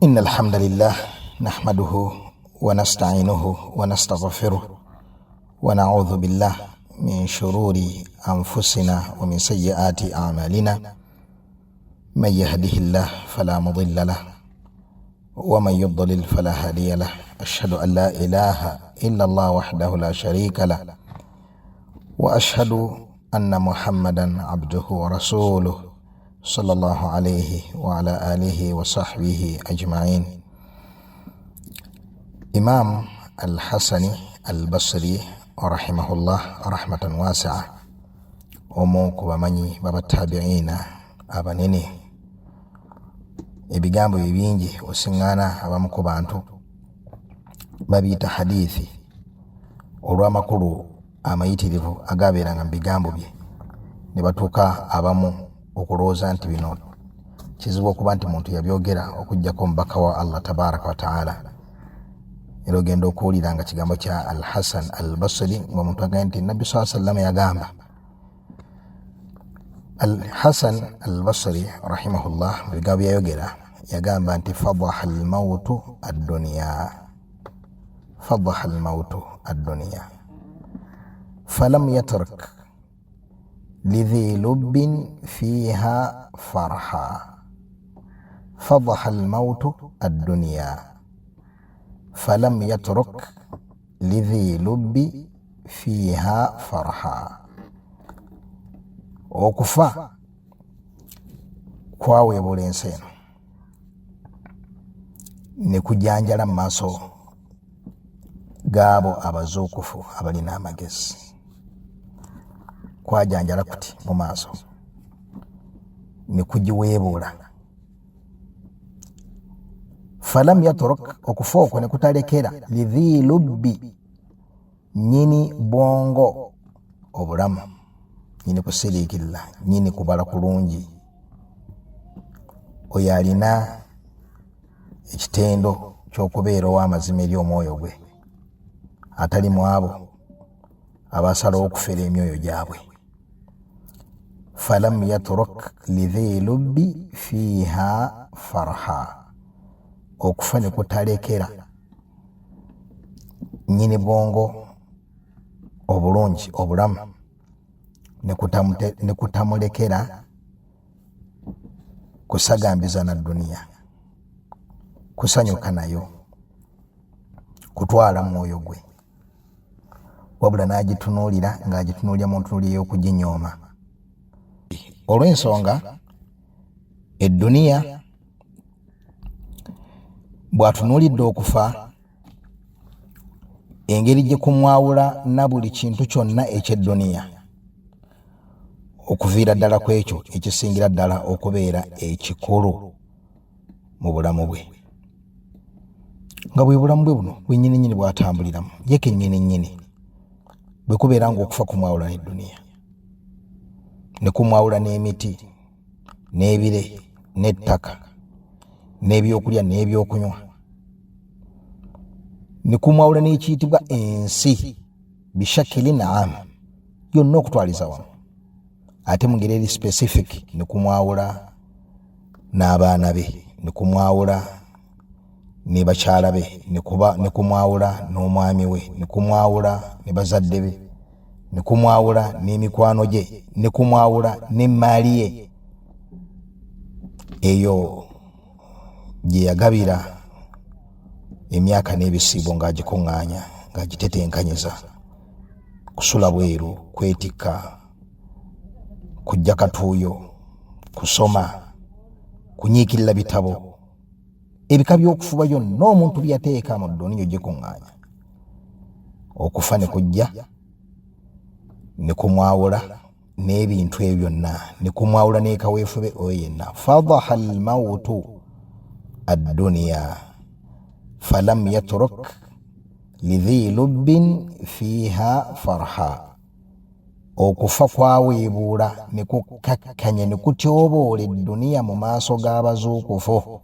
إن الحمد لله نحمده ونستعينه ونستغفره ونعوذ بالله من شرور أنفسنا ومن سيئات أعمالنا من يهده الله فلا مضل له ومن يضلل فلا هادي له أشهد أن لا إله إلا الله وحده لا شريك له وأشهد أن محمدا عبده ورسوله صلى الله عليه وعلى آله وصحبه أجمعين. إمام الحسن البصري رحمه الله رحمة واسعة omuku bamanyi babattabiina abanene ebigambo ebingi osiŋŋaana abamu ku bantu babiyita hadithi olw'amakulu amayitirivu agabeeranga mu bigambo bye ne batuuka abamu okulowooza nti bino kizibu okuba nti muntu yabyogera okuggyako omubaka wa Allah tabaraka wa taala. Era ogenda okuwulira nga kigambo kya Al-Hasan al-Basri ng'omuntu agambye nti Nabbi sallallahu alayhi wa sallam yagamba. Al-Hasan al-Basri rahimahullah mu bigambo byayogera yagamba nti fadaha al-mautu ad-dunya, fadaha al-mautu ad-dunya falam yatrak لذي لب فيها فرحا. فضح الموت الدنيا فلم يترك لذي لب فيها فرحا. okufa kwaweebula ensi eno ne kujanjala mu maaso gaabo abazuukufu abalina amagezi. Kwajanjala kuti mu maaso ne kugiweebuula. Falam yatruk, okufa okwo ne kutalekera lidhi lubbi, nyini bwongo obulamu, nyini kusiriikirira, nyini kubala kulungi, oyo alina ekitendo ky'okubeera ow'amazima eri omwoyo gwe, atali mu abo abasalawo okufera emyoyo gyabwe. Falam yatruk lidhi lubbi fiha farha, okufa ne kutalekera nyini bwongo obulungi obulamu, ne kutamulekera kusagambiza na duniya, kusanyuka nayo, kutwala mwoyo gwe, wabula n'agitunuulira ng'agitunuulira mu ntunuuliro y'okuginyooma. Olw'ensonga edduniya bw'atunuulidde okufa, engeri gye kumwawula na buli kintu kyonna eky'edduniya, okuviira ddala ku ekyo ekisingira ddala okubeera ekikulu mu bulamu bwe, nga bwe bulamu bwe buno bwennyininyini bw'atambuliramu ye kennyininyini, bwe kubeera ng'okufa kumwawula n'edduniya, ne kumwawula n'emiti n'ebire n'ettaka n'ebyokulya n'ebyokunywa, ne kumwawula n'ekiyitibwa ensi bishakili naamu, yonna okutwaliza wamu. Ate mu ngeri eri specific ne kumwawula n'abaana be, ne kumwawula ne bakyala be, ne kumwawula n'omwami we, ne kumwawula ne bazadde be, ne kumwawula n'emikwano gye, ne kumwawula n'emmaali ye eyo gye yagabira emyaka n'ebisiibo ng'agikuŋŋaanya, ng'agitetenkanyiza, kusula bweru, kwetikka, kujja katuuyo, kusoma, kunyiikirira bitabo, ebika by'okufuba byonna omuntu byateeka mu dduniya gikuŋŋaanya. Okufa ne kujja ne kumwawula n'ebintu ebyo byonna, ne kumwawula n'ekaweefube oyo yenna. Fadaha al-mautu ad-dunya falam yatruk lidhi lubbin fiha farha. Okufa kwaweebuula ne kukakkanya ne kutyoboola edduniya mu maaso g'abazuukufu.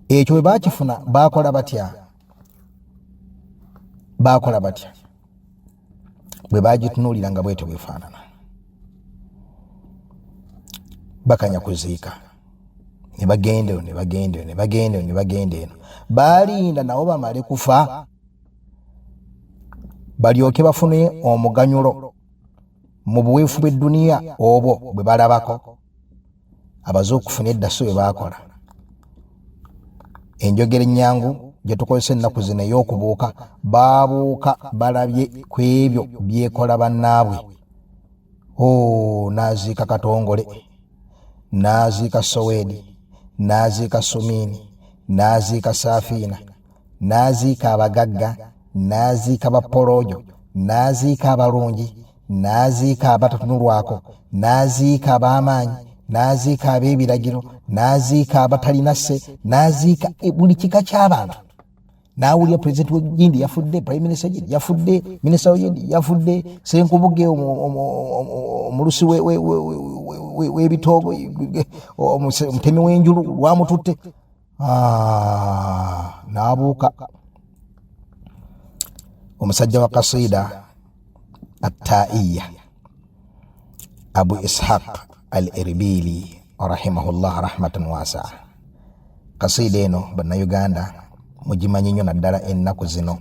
Ekyo bwe baakifuna baakola batya? Baakola batya bwe baagitunuulira nga bwetyo bwefaanana? bakanya kuziika ne bagenda eno balinda nabo bamale kufa balyoke bafune omuganyulo mu buweefu bw'edduniya obwo bwe balabako abaze okufuna eddaso bwe bakola. Enjogera ennyangu gye tukozesa ennaku zino ey'okubuuka baabuuka balabye ku ebyo byekola bannaabwe. Naaziika Katongole, naaziika Soweedi, naaziika Sumiini, naaziika Saafiina, naaziika abagagga, naaziika bapoloojo, naaziika abalungi, naaziika abatatunulwako, naaziika ab'amaanyi, naaziika ab'ebiragiro, naaziika abatalina sse, naaziika buli kika ky'abantu. Naawulira pulezidenti w'Egindi yafudde, prime minister Egindi yafudde, minisita w'Egindi yafudde, Ssenkubuge omulusi w'ebitoogo, omutemi w'enjulu lwamututte. Naabuuka omusajja wa kasida Attaiya Abu Ishaq al-Irbili rahimahullah rahmatan wasi'a. Kasida eno bannayuganda mugimanyi nnyo naddala ennaku zino,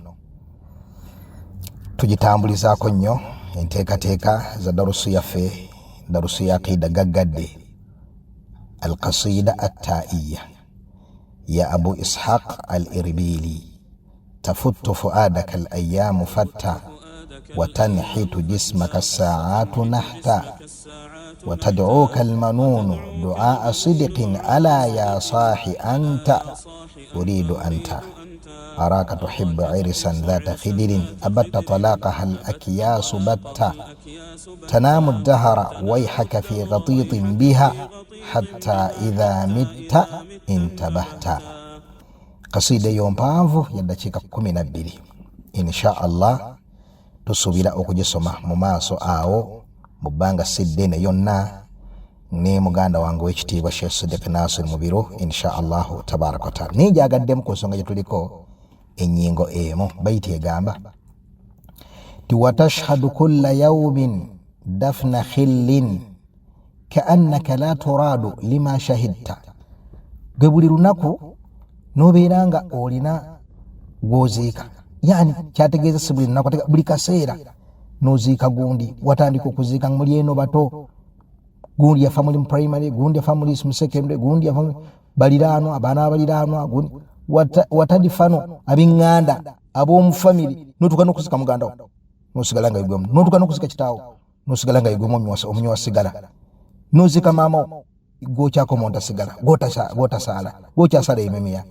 tugitambulizaako nnyo enteekateeka za darusu yaffe, darusu ya aqida gaggadde. Al-Qasida Attaiya ya Abu Ishaq al-Irbili تفت فؤادك الأيام فتا وتنحت جسمك الساعات نحتا وتدعوك المنون دعاء صدق ألا يا صاح أنت أريد أنت أراك تحب عرسا ذات خدر أبت طلاقها الأكياس بتا تنام الدهر ويحك في غطيط بها حتى إذا مت انتبهت. Kasida yompanvu ya dakika 12 insha Allah tusubira okugisoma mu maaso awo mu bbanga siddene yonna ne muganda wange w'ekitiibwa Sheikh Siddiq Nasir Mubiru insha Allah tabaraka taala. Nijagaddemu ku nsonga gye tuliko ennyingo emu bayiti egamba watashhadu kulla yawmin dafna khillin kaannaka la turadu lima shahidta. Gwe buli lunaku nobeeranga olina gwoziika, yani kyategeeza si buli lunaku, buli kaseera noziika gundi. Watandika okuziika muli eno bato, gundi yafa muli mu primary, gundi yafa muli mu secondary, gundi yafa baliraanwa, abaana abaliraanwa, watadi fano ab'eŋŋanda ab'omu family, notuuka n'okuzika muganda wo nosigala nga yegwemu, notuuka n'okuzika kitaawo nosigala nga yegwemu omunywi wasigala, noziika maama wo gwokyako monta sigala, gwotasaala, gwokyasala emimiya,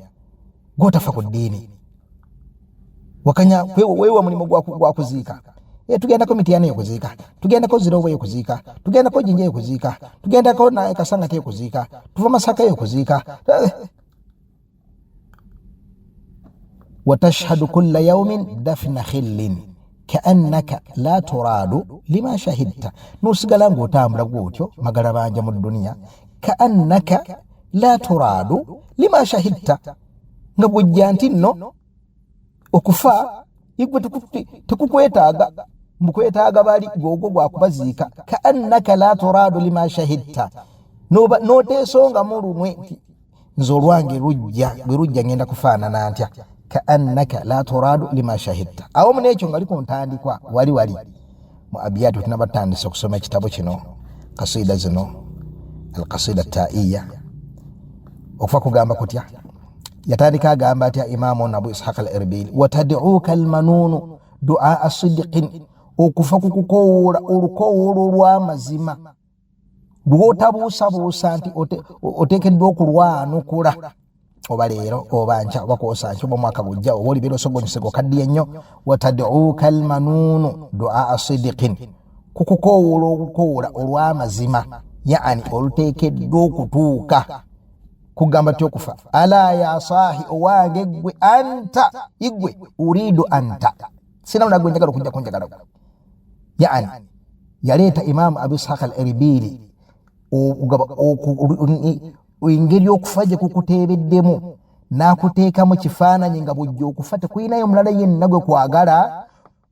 gwotafa ku ddiini, wakanya weewa mulimu gwa kuziika. Tugendako Mityana y'okuziika, tugendako Zirobo y'okuziika, tugendako Jinja y'okuziika, tugendako na Kasangati y'okuziika, tuva Masaka y'okuziika. Watashhadu kulla yawmin dafna khillin kaannaka la turadu lima shahidta. Nosigala ng'otambula gwotyo magala banja mu dduniya, kaannaka la turadu lima shahidta, nga bw'ojja nti nno okufa igwe tekukwetaaga, mukwetaaga bali gwogwo gwakubaziika. Kaannaka la turadu lima shahidta, noteesongamu lumwe nti nze olwange lwe lujja ngenda kufaanana ntya. Kaannaka la turadu lima shahidta. Awo munekyo nga liko ntandikwa wali mu abiyatu tunabatandise okusoma ekitabo kino, kasida zino Al-Qasida Attaiya. Okufa kugamba kutya, yatandika agamba atya Imamu Abu Ishaq al-Irbili, watad'uka al-manunu du'a sidqin, okufa kukukoola olukoola olw'amazima lw'otabuusabuusa nti oteekeddwa okulwanukula, oba leero oba nkya oba kwosanki oba omwaka gujja oba olibera osogonyesego kaddiye nnyo. Watad'uka al-manunu du'a sidqin, kukukoola olukoola olw'amazima, yani oluteekeddwa okutuuka. Kugamba ty okufa. Ala ya sahi owange gwe anta, igwe uridu anta, sina munagwe njagala okujja kunjagala. Yani yaleeta Imamu Abu Ishaq al-Irbili engeri okufa gye kukuteebeddemu, n'akuteekamu kifaananyi nga bujja okufa tekulinayo mulala yenna gwe kwagala,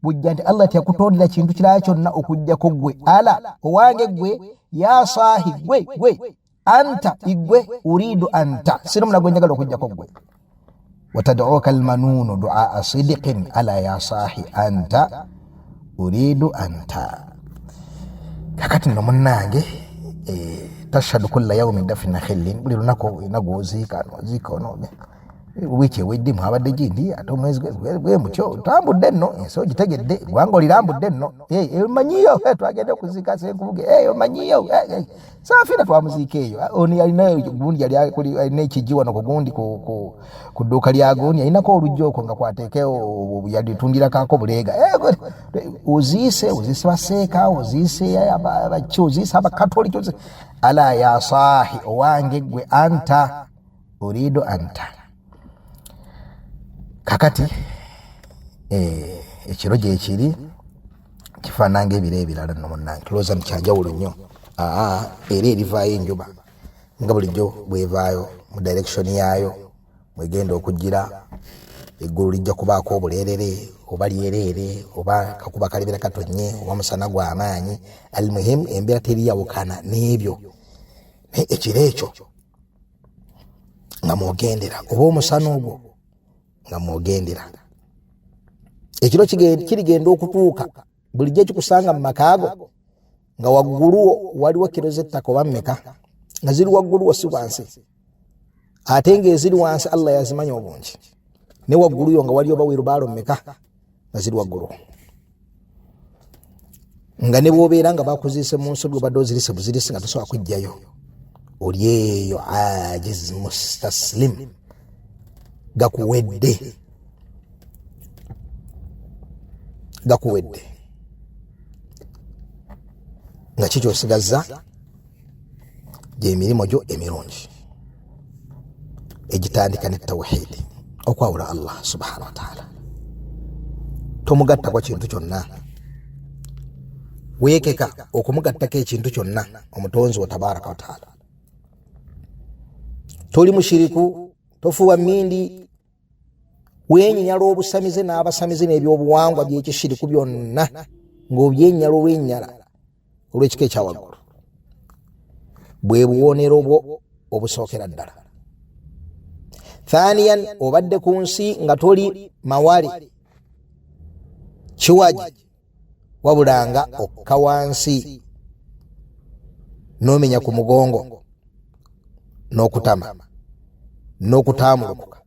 bujja nti Allah teyakutondera kintu kirala kyonna okujjako gwe. Ala owange gwe ya sahi gwe anta igwe uridu anta sinomna gwenjagala okujja ko gwe watad'uka almanunu du'a sidqin ala ya sahi anta uridu anta kakati no munnange tashhadu kulla yawmin dafna khillin buli lunako inagozika no wiki wedde mwabadde gindi ato mwezi gwe mucho tambudde nno so gitegedde gwangolira mbudde nno manyiyo twagende kuzika senkubuge manyiyo safina twamuzika eyo oni alina gundi yali alina ekijiwa no kugundi ku dduuka lya goni alinako olujjoko nga kwateekeo yalitundira kako bulega uzise baseeka uzise abacho uzise abakatolika ala ya sahi owange gwe anta uridu anta kakati ekiro gye kiri kifaananga ebiro ebirala nno munnange tulowooza nikyanjawulo nnyo era erivaayo enjuba nga bulijjo bwevaayo mu direction yaayo mwegenda okugira eggulu lijja kubaako obuleerere oba lyereere oba kakuba kalebera katonye oba musana gw'amaanyi almuhim embeera teriyawukana n'ebyo naye ekiro ekyo nga mwogendera oba omusana ogwo nga mwogendera ekiro kirigenda okutuuka bulijjo kikusanga mu makaago nga waggulu waliwo kiro z'ettaka oba mmeka nga ziri waggulu si wansi ate ng'eziri wansi Allah yazimanya obungi ne waggulu yo nga waliyo bawirubaalo mmeka nga ziri waggulu nga ne bw'obeera nga bakuziise mu nsobi obadde ozirise buzirise nga tosobola kujjayo oli eyo ajiz mustaslim gakuwedde nga kiki osigaza gy'emirimu gyo emirungi egitandika ne tawhidi okwawula Allah subhanahu wa ta'ala tomugattako kintu kyonna weekeka okumugattako ekintu kyonna omutonzi wa tabaraka wa ta'ala toli mushiriku tofuwa mindi wenyinyala obusamize n'abasamize n'ebyobuwangwa by'ekishiriku byonna ng'obyennyala olw'ennyala olw'ekika ekyawaggulu bwe buwonero bwo obusookera ddala. Thaniyan obadde ku nsi nga toli mawali kiwaji wabulanga okka wansi n'omenya ku mugongo n'okutama n'okutaamulukuka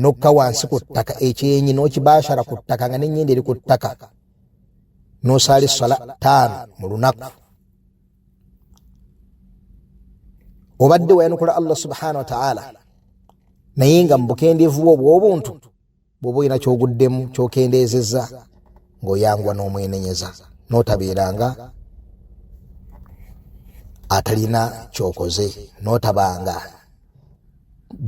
n'okka wansi ku ttaka ekyenyi n'okibashara ku ttaka nga n'ennyindi eri ku ttaka n'osaala essala 5 mu lunaku obadde wayanukula Allah subhanahu wa ta'ala naye nga mu bukendeevu bwo obw'obuntu bw'oba olina kyoguddemu kyokendeezezza ng'oyangwa n'omwenenyeza n'otabeeranga atalina kyokoze n'otabanga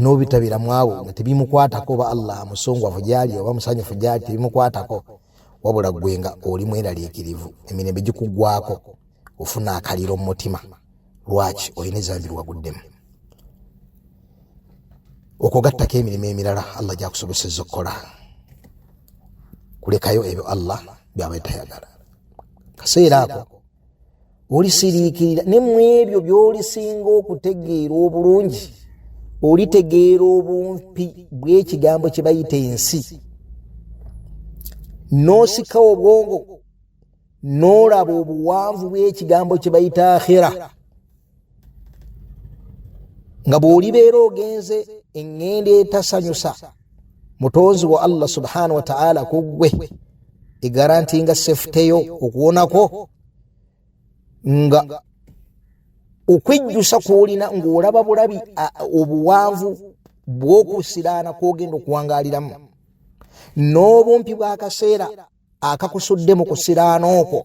n'obitabira mwabo nga tebimukwatako oba Allah musongwavu gyali oba musanyufu gyali tebimukwatako wabula ggwe nga oli mweraliikirivu emirembe gikuggwako ofuna akaliro mu mutima lwaki olina ezambi lwaguddemu okugattako emirimu emirala Allah gyakusobosezza okukola kulekayo ebyo Allah byaba tayagala kaseera ako olisiriikirira ne mu ebyo by'olisinga okutegeera obulungi olitegeera obumpi bw'ekigambo kye bayita ensi n'osika obwongo n'olaba obuwanvu bw'ekigambo kye bayita akhira nga bw'olibeera ogenze eŋŋenda etasanyusa mutonzi wa Allah subhanahu wa ta'ala ku ggwe egarantinga sefeteyo okuwonako nga okwejjusa kw'olina ng'olaba bulabi obuwanvu bw'okusiraana kw'ogenda okuwangaaliramu n'obumpi bw'akaseera akakusudde mu kusiraana okwo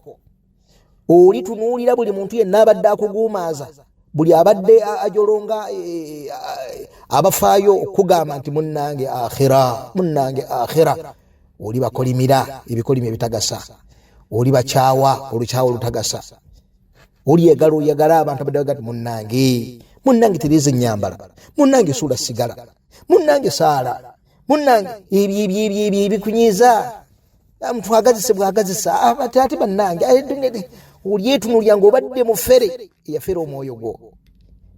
olitunuulira buli muntu yenna abadde akuguumaaza buli abadde ajolonga abafaayo okugamba nti munnange akhira oli bakolimira ebikolimo ebitagasa oli bakyawa olukyawa olutagasa oli yagala abantu abadde bagati munnange terize nyambala munnange suula sigala munnange saala munnange ebyo ebikunyiza mutwagazise bwagazisa ate bannange oli etunulya ng'obadde mufere eyafere omwoyo gwo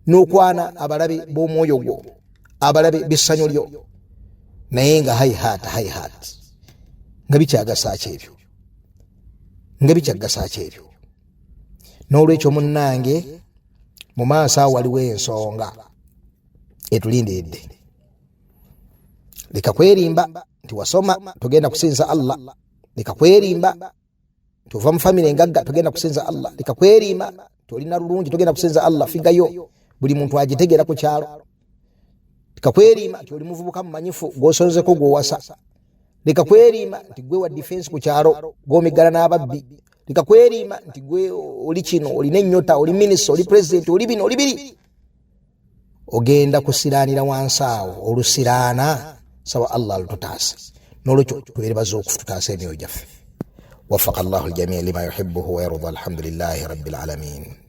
n'okwana abalabe b'omwoyo gwo, abalabe b'essanyu lyo, naye nga hayhat nga bikyagasa ki ebyo, nga bikyagasa ki ebyo. N'olwekyo munnange, mu maaso awo waliwo ensonga etulindiridde. Leka kwerimba nti wasoma togenda kusinza Allah, leka kwerimba nti ova mu famire engagga togenda kusinza Allah, leka kwerimba nti olina lulungi togenda kusinza Allah, figayo buli muntu agitegeera ku kyalo. Leka kwerimba nti oli muvubuka mumanyifu gw'osonzeko gw'owasa, leka kwerimba nti gwe wa defense ku kyalo gw'omiggala n'ababbi, leka kwerimba nti gwe oli kino, olina ennyota, oli minisita, oli president, oli bino oli biri. Ogenda kusiraanira wansi awo, olusiraana sawa Allah alututaase. N'olwekyo twebaza okututaasa emyoyo gyaffe. Waffaqa Allahu al-jamii' lima yuhibbuhu wa yarda. Alhamdulillahi rabbil alamin.